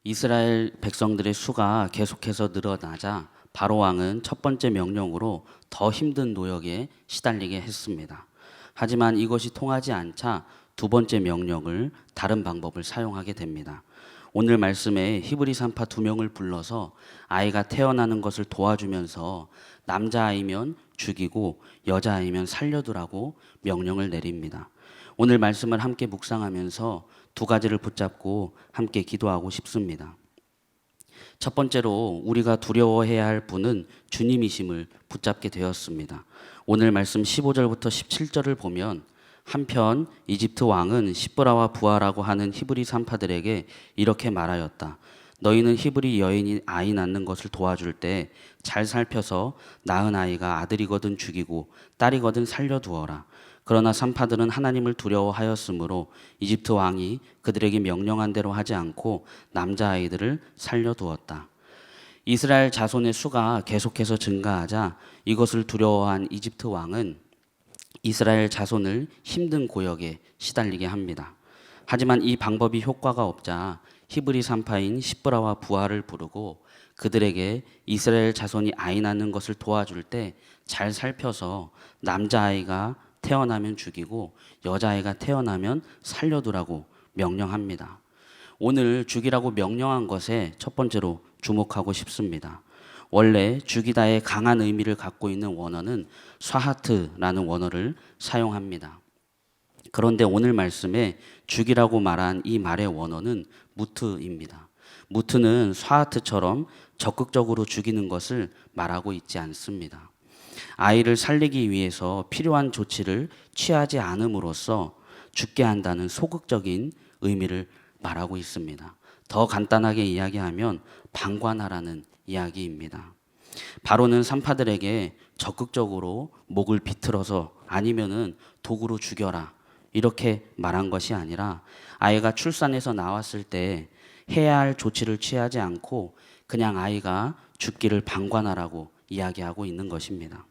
이스라엘 백성들의 수가 계속해서 늘어나자 바로 왕은 첫 번째 명령으로 더 힘든 노역에 시달리게 했습니다. 하지만 이것이 통하지 않자 두 번째 명령을 다른 방법을 사용하게 됩니다. 오늘 말씀에 히브리 산파 두 명을 불러서 아이가 태어나는 것을 도와주면서 남자아이면 죽이고 여자아이면 살려두라고 명령을 내립니다. 오늘 말씀을 함께 묵상하면서 두 가지를 붙잡고 함께 기도하고 싶습니다. 첫 번째로 우리가 두려워해야 할 분은 주님이심을 붙잡게 되었습니다. 오늘 말씀 15절부터 17절을 보면 한편 이집트 왕은 시브라와 부하라고 하는 히브리 산파들에게 이렇게 말하였다. 너희는 히브리 여인이 아이 낳는 것을 도와줄 때 잘 살펴서 낳은 아이가 아들이거든 죽이고 딸이거든 살려두어라. 그러나 산파들은 하나님을 두려워하였으므로 이집트 왕이 그들에게 명령한 대로 하지 않고 남자아이들을 살려두었다. 이스라엘 자손의 수가 계속해서 증가하자 이것을 두려워한 이집트 왕은 이스라엘 자손을 힘든 고역에 시달리게 합니다. 하지만 이 방법이 효과가 없자 히브리 산파인 시브라와 부하를 부르고 그들에게 이스라엘 자손이 아이 낳는 것을 도와줄 때 잘 살펴서 남자아이가 태어나면 죽이고 여자아이가 태어나면 살려두라고 명령합니다. 오늘 죽이라고 명령한 것에 첫 번째로 주목하고 싶습니다. 원래 죽이다의 강한 의미를 갖고 있는 원어는 쏴하트라는 원어를 사용합니다. 그런데 오늘 말씀에 죽이라고 말한 이 말의 원어는 무트입니다. 무트는 쏴하트처럼 적극적으로 죽이는 것을 말하고 있지 않습니다. 아이를 살리기 위해서 필요한 조치를 취하지 않음으로써 죽게 한다는 소극적인 의미를 말하고 있습니다. 더 간단하게 이야기하면 방관하라는 이야기입니다. 바로는 산파들에게 적극적으로 목을 비틀어서 아니면은 도구로 죽여라 이렇게 말한 것이 아니라 아이가 출산해서 나왔을 때 해야 할 조치를 취하지 않고 그냥 아이가 죽기를 방관하라고 이야기하고 있는 것입니다.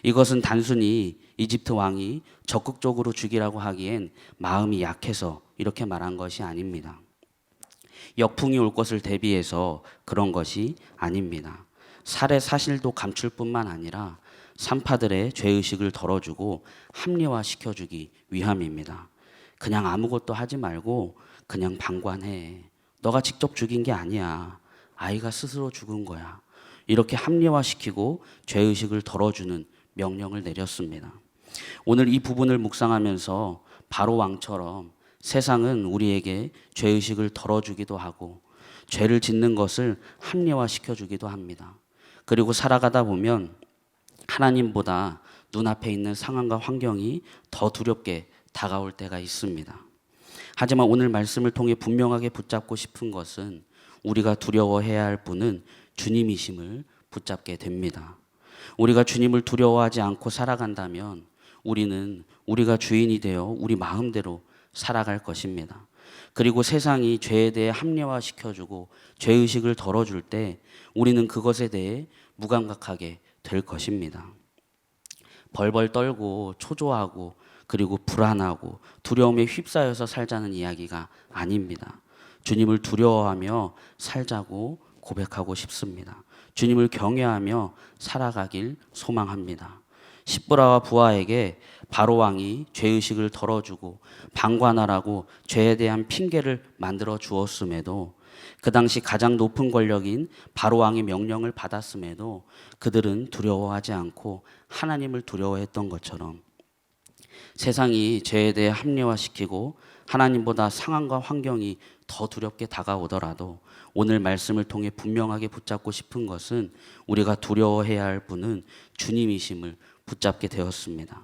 이것은 단순히 이집트 왕이 적극적으로 죽이라고 하기엔 마음이 약해서 이렇게 말한 것이 아닙니다. 역풍이 올 것을 대비해서 그런 것이 아닙니다. 살해 사실도 감출 뿐만 아니라 산파들의 죄의식을 덜어주고 합리화시켜주기 위함입니다. 그냥 아무것도 하지 말고 그냥 방관해. 너가 직접 죽인 게 아니야. 아이가 스스로 죽은 거야. 이렇게 합리화시키고 죄의식을 덜어주는 명령을 내렸습니다. 오늘 이 부분을 묵상하면서 바로 왕처럼 세상은 우리에게 죄의식을 덜어주기도 하고 죄를 짓는 것을 합리화시켜주기도 합니다. 그리고 살아가다 보면 하나님보다 눈앞에 있는 상황과 환경이 더 두렵게 다가올 때가 있습니다. 하지만 오늘 말씀을 통해 분명하게 붙잡고 싶은 것은 우리가 두려워해야 할 분은 주님이심을 붙잡게 됩니다. 우리가 주님을 두려워하지 않고 살아간다면 우리는 우리가 주인이 되어 우리 마음대로 살아갈 것입니다. 그리고 세상이 죄에 대해 합리화시켜주고 죄의식을 덜어줄 때 우리는 그것에 대해 무감각하게 될 것입니다. 벌벌 떨고 초조하고 그리고 불안하고 두려움에 휩싸여서 살자는 이야기가 아닙니다. 주님을 두려워하며 살자고 고백하고 싶습니다. 주님을 경외하며 살아가길 소망합니다. 시브라와 부하에게 바로 왕이 죄의식을 덜어주고 방관하라고 죄에 대한 핑계를 만들어 주었음에도 그 당시 가장 높은 권력인 바로 왕의 명령을 받았음에도 그들은 두려워하지 않고 하나님을 두려워했던 것처럼 세상이 죄에 대해 합리화시키고 하나님보다 상황과 환경이 더 두렵게 다가오더라도 오늘 말씀을 통해 분명하게 붙잡고 싶은 것은 우리가 두려워해야 할 분은 주님이심을 붙잡게 되었습니다.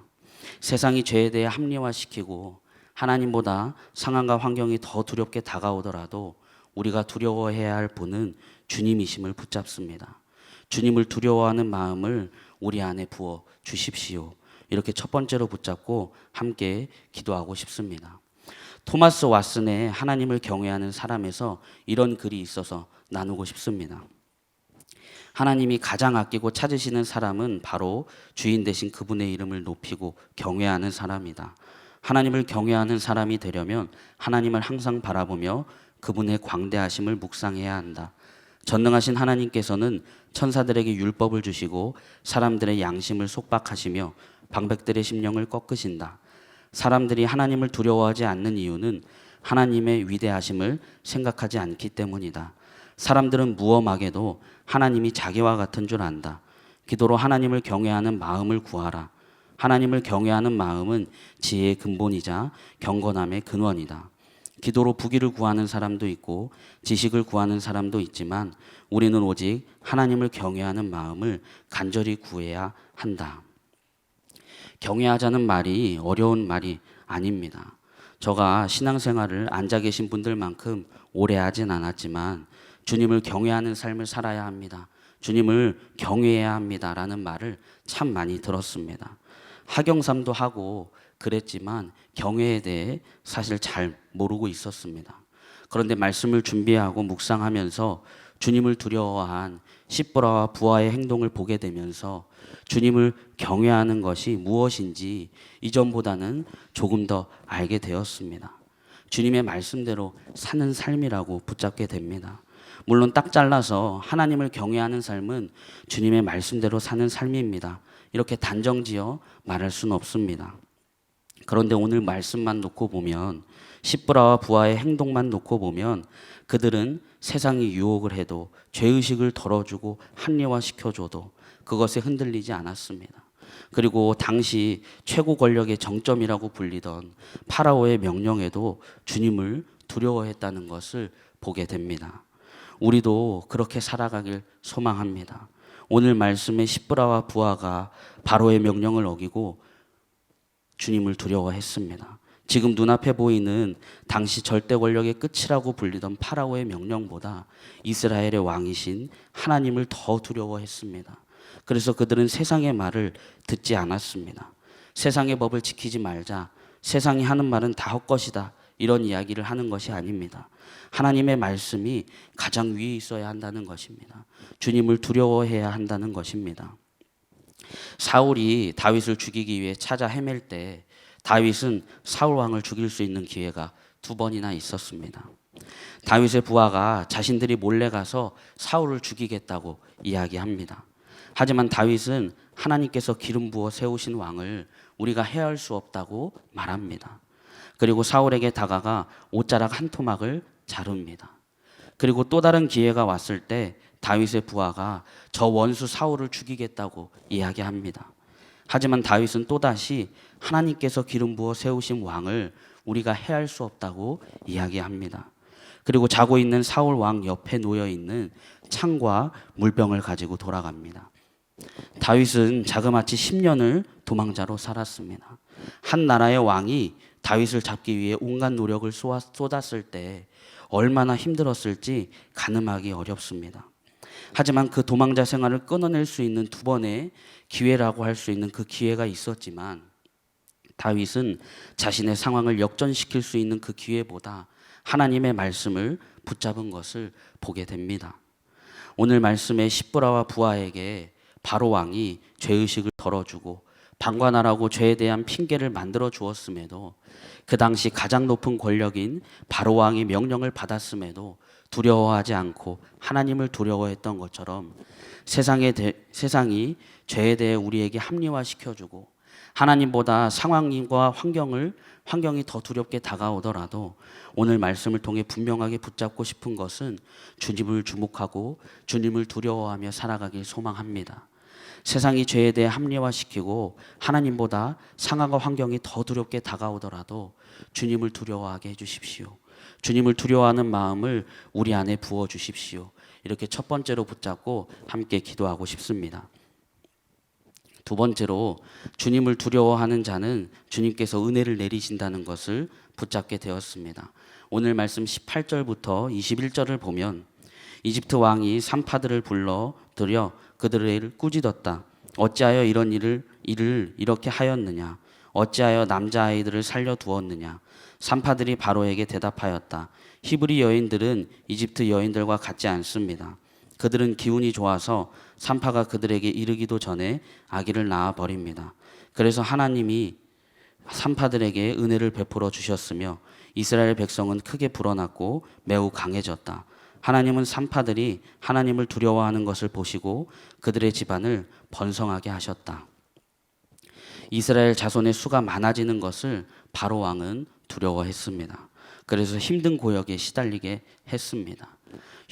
세상이 죄에 대해 합리화시키고 하나님보다 상황과 환경이 더 두렵게 다가오더라도 우리가 두려워해야 할 분은 주님이심을 붙잡습니다. 주님을 두려워하는 마음을 우리 안에 부어 주십시오. 이렇게 첫 번째로 붙잡고 함께 기도하고 싶습니다. 토마스 왓슨의 하나님을 경외하는 사람에서 이런 글이 있어서 나누고 싶습니다. 하나님이 가장 아끼고 찾으시는 사람은 바로 주인 되신 그분의 이름을 높이고 경외하는 사람이다. 하나님을 경외하는 사람이 되려면 하나님을 항상 바라보며 그분의 광대하심을 묵상해야 한다. 전능하신 하나님께서는 천사들에게 율법을 주시고 사람들의 양심을 속박하시며 방백들의 심령을 꺾으신다. 사람들이 하나님을 두려워하지 않는 이유는 하나님의 위대하심을 생각하지 않기 때문이다. 사람들은 무엄하게도 하나님이 자기와 같은 줄 안다. 기도로 하나님을 경외하는 마음을 구하라. 하나님을 경외하는 마음은 지혜의 근본이자 경건함의 근원이다. 기도로 부귀를 구하는 사람도 있고 지식을 구하는 사람도 있지만 우리는 오직 하나님을 경외하는 마음을 간절히 구해야 한다. 경외하자는 말이 어려운 말이 아닙니다. 저가 신앙생활을 앉아 계신 분들만큼 오래 하진 않았지만 주님을 경외하는 삶을 살아야 합니다. 주님을 경외해야 합니다라는 말을 참 많이 들었습니다. 하경삼도 하고 그랬지만 경외에 대해 사실 잘 모르고 있었습니다. 그런데 말씀을 준비하고 묵상하면서 주님을 두려워한 십보라와 부하의 행동을 보게 되면서 주님을 경외하는 것이 무엇인지 이전보다는 조금 더 알게 되었습니다. 주님의 말씀대로 사는 삶이라고 붙잡게 됩니다. 물론 딱 잘라서 하나님을 경외하는 삶은 주님의 말씀대로 사는 삶입니다. 이렇게 단정지어 말할 수는 없습니다. 그런데 오늘 말씀만 놓고 보면 십부라와 부하의 행동만 놓고 보면 그들은 세상이 유혹을 해도 죄의식을 덜어주고 합리화시켜줘도 그것에 흔들리지 않았습니다. 그리고 당시 최고 권력의 정점이라고 불리던 파라오의 명령에도 주님을 두려워했다는 것을 보게 됩니다. 우리도 그렇게 살아가길 소망합니다. 오늘 말씀의 십부라와 부하가 바로의 명령을 어기고 주님을 두려워했습니다. 지금 눈앞에 보이는 당시 절대 권력의 끝이라고 불리던 파라오의 명령보다 이스라엘의 왕이신 하나님을 더 두려워했습니다. 그래서 그들은 세상의 말을 듣지 않았습니다. 세상의 법을 지키지 말자. 세상이 하는 말은 다 헛것이다. 이런 이야기를 하는 것이 아닙니다. 하나님의 말씀이 가장 위에 있어야 한다는 것입니다. 주님을 두려워해야 한다는 것입니다. 사울이 다윗을 죽이기 위해 찾아 헤맬 때 다윗은 사울 왕을 죽일 수 있는 기회가 2번이나 있었습니다. 다윗의 부하가 자신들이 몰래 가서 사울을 죽이겠다고 이야기합니다. 하지만 다윗은 하나님께서 기름 부어 세우신 왕을 우리가 해할 수 없다고 말합니다. 그리고 사울에게 다가가 옷자락 한 토막을 자릅니다. 그리고 또 다른 기회가 왔을 때 다윗의 부하가 저 원수 사울을 죽이겠다고 이야기합니다. 하지만 다윗은 또다시 하나님께서 기름 부어 세우신 왕을 우리가 해할 수 없다고 이야기합니다. 그리고 자고 있는 사울 왕 옆에 놓여 있는 창과 물병을 가지고 돌아갑니다. 다윗은 자그마치 10년을 도망자로 살았습니다. 한 나라의 왕이 다윗을 잡기 위해 온갖 노력을 쏟았을 때 얼마나 힘들었을지 가늠하기 어렵습니다. 하지만 그 도망자 생활을 끊어낼 수 있는 2번의 기회라고 할 수 있는 그 기회가 있었지만 다윗은 자신의 상황을 역전시킬 수 있는 그 기회보다 하나님의 말씀을 붙잡은 것을 보게 됩니다. 오늘 말씀의 십부라와 부하에게 바로 왕이 죄의식을 덜어주고 방관하라고 죄에 대한 핑계를 만들어 주었음에도 그 당시 가장 높은 권력인 바로 왕의 명령을 받았음에도 두려워하지 않고 하나님을 두려워했던 것처럼 세상이 죄에 대해 우리에게 합리화시켜주고 하나님보다 상황과 환경이 더 두렵게 다가오더라도 오늘 말씀을 통해 분명하게 붙잡고 싶은 것은 주님을 주목하고 주님을 두려워하며 살아가길 소망합니다. 세상이 죄에 대해 합리화시키고 하나님보다 상황과 환경이 더 두렵게 다가오더라도 주님을 두려워하게 해주십시오. 주님을 두려워하는 마음을 우리 안에 부어주십시오. 이렇게 첫 번째로 붙잡고 함께 기도하고 싶습니다. 2번째로 주님을 두려워하는 자는 주님께서 은혜를 내리신다는 것을 붙잡게 되었습니다. 오늘 말씀 18절부터 21절을 보면 이집트 왕이 산파들을 불러들여 그들을 꾸짖었다. 어찌하여 이런 일을 이렇게 하였느냐? 어찌하여 남자아이들을 살려두었느냐? 산파들이 바로에게 대답하였다. 히브리 여인들은 이집트 여인들과 같지 않습니다. 그들은 기운이 좋아서 산파가 그들에게 이르기도 전에 아기를 낳아 버립니다. 그래서 하나님이 산파들에게 은혜를 베풀어 주셨으며 이스라엘 백성은 크게 불어났고 매우 강해졌다. 하나님은 산파들이 하나님을 두려워하는 것을 보시고 그들의 집안을 번성하게 하셨다. 이스라엘 자손의 수가 많아지는 것을 바로 왕은 두려워했습니다. 그래서 힘든 고역에 시달리게 했습니다.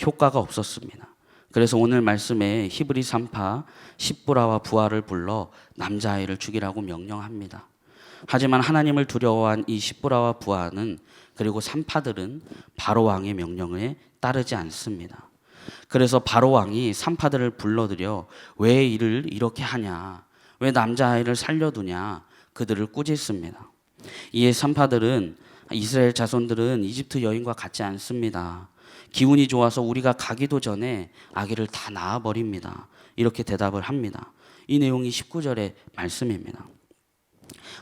효과가 없었습니다. 그래서 오늘 말씀에 히브리 산파 십부라와 부하를 불러 남자아이를 죽이라고 명령합니다. 하지만 하나님을 두려워한 이 십부라와 부하는 그리고 산파들은 바로 왕의 명령에 따르지 않습니다. 그래서 바로 왕이 산파들을 불러들여 왜 일을 이렇게 하냐, 왜 남자아이를 살려두냐 그들을 꾸짖습니다. 이에 산파들은 이스라엘 자손들은 이집트 여인과 같지 않습니다. 기운이 좋아서 우리가 가기도 전에 아기를 다 낳아버립니다. 이렇게 대답을 합니다. 이 내용이 19절의 말씀입니다.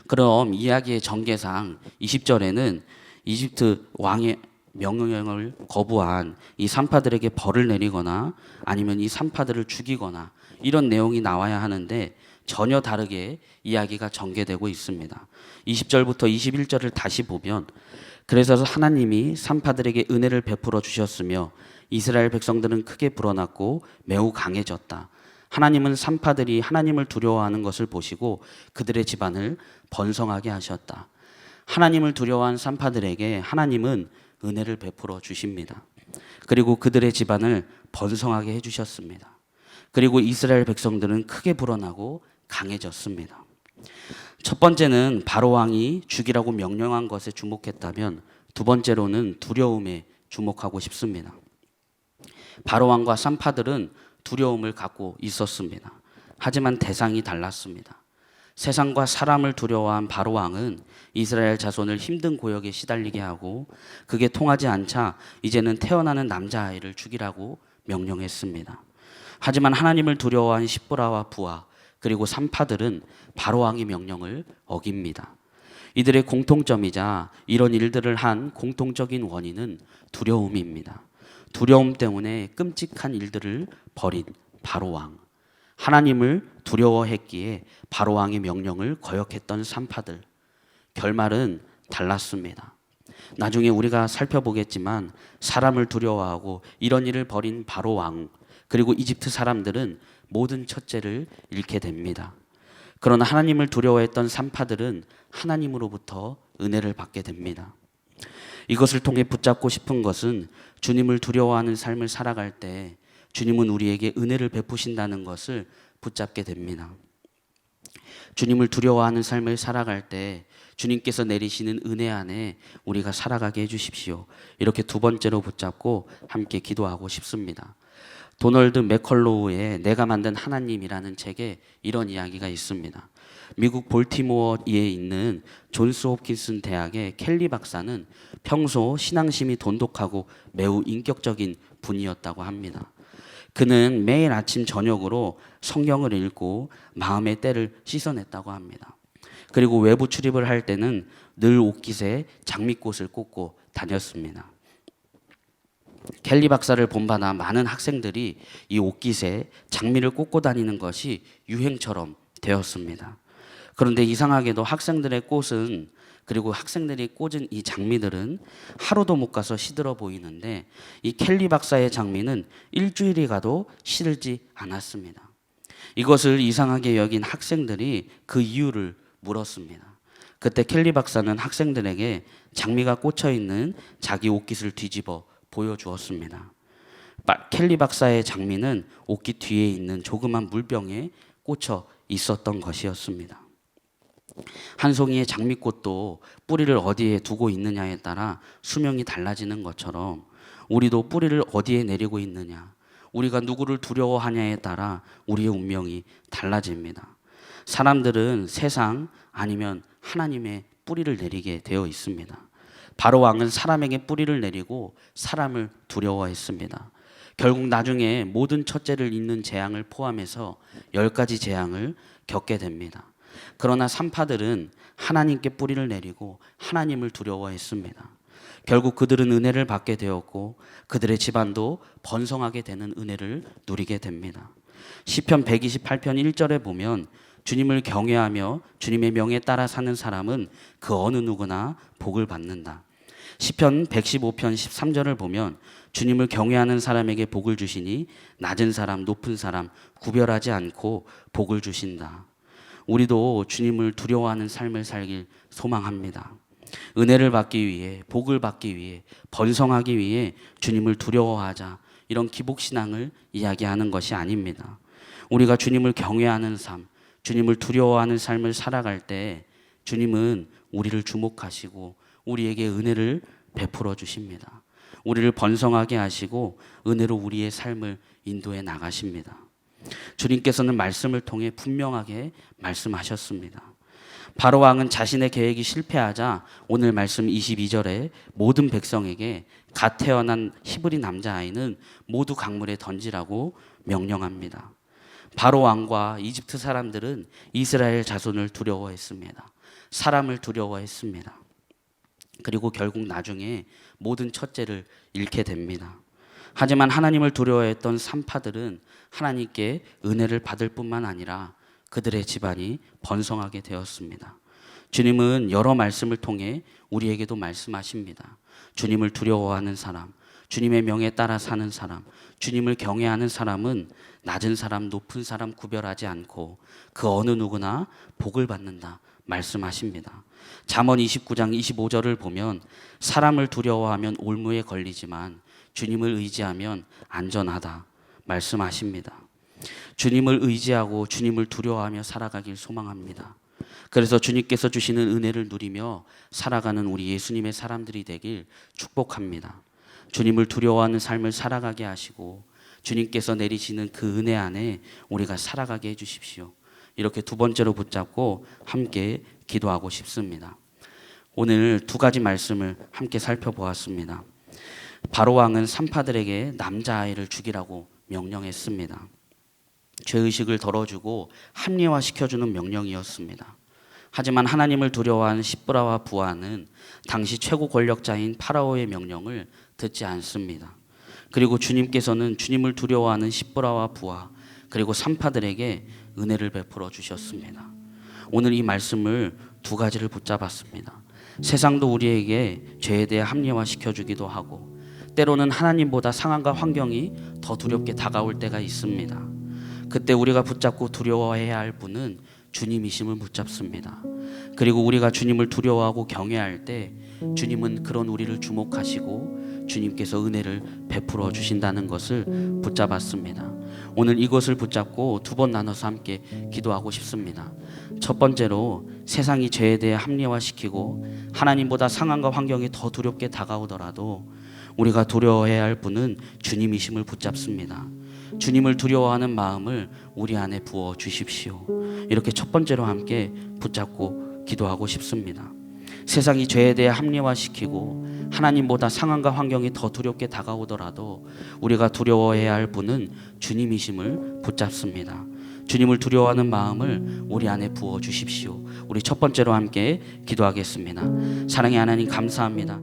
그럼 이야기의 전개상 20절에는 이집트 왕의 명령을 거부한 이 산파들에게 벌을 내리거나 아니면 이 산파들을 죽이거나 이런 내용이 나와야 하는데 전혀 다르게 이야기가 전개되고 있습니다. 20절부터 21절을 다시 보면 그래서 하나님이 산파들에게 은혜를 베풀어 주셨으며 이스라엘 백성들은 크게 불어났고 매우 강해졌다. 하나님은 산파들이 하나님을 두려워하는 것을 보시고 그들의 집안을 번성하게 하셨다. 하나님을 두려워한 산파들에게 하나님은 은혜를 베풀어 주십니다. 그리고 그들의 집안을 번성하게 해주셨습니다. 그리고 이스라엘 백성들은 크게 불어나고 강해졌습니다. 첫 번째는 바로 왕이 죽이라고 명령한 것에 주목했다면 두 번째로는 두려움에 주목하고 싶습니다. 바로 왕과 산파들은 두려움을 갖고 있었습니다. 하지만 대상이 달랐습니다. 세상과 사람을 두려워한 바로 왕은 이스라엘 자손을 힘든 고역에 시달리게 하고 그게 통하지 않자 이제는 태어나는 남자아이를 죽이라고 명령했습니다. 하지만 하나님을 두려워한 십부라와 부하 그리고 산파들은 바로 왕의 명령을 어깁니다. 이들의 공통점이자 이런 일들을 한 공통적인 원인은 두려움입니다. 두려움 때문에 끔찍한 일들을 벌인 바로 왕. 하나님을 두려워했기에 바로 왕의 명령을 거역했던 산파들. 결말은 달랐습니다. 나중에 우리가 살펴보겠지만 사람을 두려워하고 이런 일을 벌인 바로 왕 그리고 이집트 사람들은 모든 첫째를 잃게 됩니다. 그러나 하나님을 두려워했던 산파들은 하나님으로부터 은혜를 받게 됩니다. 이것을 통해 붙잡고 싶은 것은 주님을 두려워하는 삶을 살아갈 때 주님은 우리에게 은혜를 베푸신다는 것을 붙잡게 됩니다. 주님을 두려워하는 삶을 살아갈 때 주님께서 내리시는 은혜 안에 우리가 살아가게 해주십시오. 이렇게 두 번째로 붙잡고 함께 기도하고 싶습니다. 도널드 맥컬로우의 내가 만든 하나님이라는 책에 이런 이야기가 있습니다. 미국 볼티모어에 있는 존스 홉킨슨 대학의 켈리 박사는 평소 신앙심이 돈독하고 매우 인격적인 분이었다고 합니다. 그는 매일 아침 저녁으로 성경을 읽고 마음의 때를 씻어냈다고 합니다. 그리고 외부 출입을 할 때는 늘 옷깃에 장미꽃을 꽂고 다녔습니다. 켈리 박사를 본받아 많은 학생들이 이 옷깃에 장미를 꽂고 다니는 것이 유행처럼 되었습니다. 그런데 이상하게도 학생들의 꽃은 그리고 학생들이 꽂은 이 장미들은 하루도 못 가서 시들어 보이는데 이 켈리 박사의 장미는 일주일이 가도 시들지 않았습니다. 이것을 이상하게 여긴 학생들이 그 이유를 물었습니다. 그때 켈리 박사는 학생들에게 장미가 꽂혀 있는 자기 옷깃을 뒤집어 보여주었습니다. 켈리 박사의 장미는 옷깃 뒤에 있는 조그만 물병에 꽂혀 있었던 것이었습니다. 한 송이의 장미꽃도 뿌리를 어디에 두고 있느냐에 따라 수명이 달라지는 것처럼 우리도 뿌리를 어디에 내리고 있느냐, 우리가 누구를 두려워하냐에 따라 우리의 운명이 달라집니다. 사람들은 세상 아니면 하나님의 뿌리를 내리게 되어 있습니다. 바로 왕은 사람에게 뿌리를 내리고 사람을 두려워했습니다. 결국 나중에 모든 첫째를 잇는 재앙을 포함해서 10가지 재앙을 겪게 됩니다. 그러나 산파들은 하나님께 뿌리를 내리고 하나님을 두려워했습니다. 결국 그들은 은혜를 받게 되었고 그들의 집안도 번성하게 되는 은혜를 누리게 됩니다. 시편 128편 1절에 보면 주님을 경외하며 주님의 명에 따라 사는 사람은 그 어느 누구나 복을 받는다. 시편 115편 13절을 보면 주님을 경외하는 사람에게 복을 주시니 낮은 사람, 높은 사람 구별하지 않고 복을 주신다. 우리도 주님을 두려워하는 삶을 살길 소망합니다. 은혜를 받기 위해, 복을 받기 위해, 번성하기 위해 주님을 두려워하자, 이런 기복신앙을 이야기하는 것이 아닙니다. 우리가 주님을 경외하는 삶, 주님을 두려워하는 삶을 살아갈 때 주님은 우리를 주목하시고 우리에게 은혜를 베풀어 주십니다. 우리를 번성하게 하시고 은혜로 우리의 삶을 인도해 나가십니다. 주님께서는 말씀을 통해 분명하게 말씀하셨습니다. 바로 왕은 자신의 계획이 실패하자 오늘 말씀 22절에 모든 백성에게 갓 태어난 히브리 남자아이는 모두 강물에 던지라고 명령합니다. 바로 왕과 이집트 사람들은 이스라엘 자손을 두려워했습니다. 사람을 두려워했습니다. 그리고 결국 나중에 모든 첫째를 잃게 됩니다. 하지만 하나님을 두려워했던 산파들은 하나님께 은혜를 받을 뿐만 아니라 그들의 집안이 번성하게 되었습니다. 주님은 여러 말씀을 통해 우리에게도 말씀하십니다. 주님을 두려워하는 사람, 주님의 명에 따라 사는 사람, 주님을 경외하는 사람은 낮은 사람, 높은 사람 구별하지 않고 그 어느 누구나 복을 받는다 말씀하십니다. 잠언 29장 25절을 보면 사람을 두려워하면 올무에 걸리지만 주님을 의지하면 안전하다 말씀하십니다. 주님을 의지하고 주님을 두려워하며 살아가길 소망합니다. 그래서 주님께서 주시는 은혜를 누리며 살아가는 우리 예수님의 사람들이 되길 축복합니다. 주님을 두려워하는 삶을 살아가게 하시고 주님께서 내리시는 그 은혜 안에 우리가 살아가게 해주십시오. 이렇게 두 번째로 붙잡고 함께 기도하고 싶습니다. 오늘 두 가지 말씀을 함께 살펴보았습니다. 바로왕은 산파들에게 남자아이를 죽이라고 명령했습니다. 죄의식을 덜어주고 합리화시켜주는 명령이었습니다. 하지만 하나님을 두려워하는 시브라와 부하는 당시 최고 권력자인 파라오의 명령을 듣지 않습니다. 그리고 주님께서는 주님을 두려워하는 시브라와 부하 그리고 산파들에게 은혜를 베풀어 주셨습니다. 오늘 이 말씀을 두 가지를 붙잡았습니다. 세상도 우리에게 죄에 대해 합리화시켜주기도 하고 때로는 하나님보다 상황과 환경이 더 두렵게 다가올 때가 있습니다. 그때 우리가 붙잡고 두려워해야 할 분은 주님이심을 붙잡습니다. 그리고 우리가 주님을 두려워하고 경외할 때 주님은 그런 우리를 주목하시고 주님께서 은혜를 베풀어 주신다는 것을 붙잡았습니다. 오늘 이것을 붙잡고 두 번 나눠서 함께 기도하고 싶습니다. 첫 번째로 세상이 죄에 대해 합리화시키고 하나님보다 상황과 환경이 더 두렵게 다가오더라도 우리가 두려워해야 할 분은 주님이심을 붙잡습니다. 주님을 두려워하는 마음을 우리 안에 부어 주십시오. 이렇게 첫 번째로 함께 붙잡고 기도하고 싶습니다. 세상이 죄에 대해 합리화시키고 하나님보다 상황과 환경이 더 두렵게 다가오더라도 우리가 두려워해야 할 분은 주님이심을 붙잡습니다. 주님을 두려워하는 마음을 우리 안에 부어 주십시오. 우리 첫 번째로 함께 기도하겠습니다. 사랑의 하나님 감사합니다.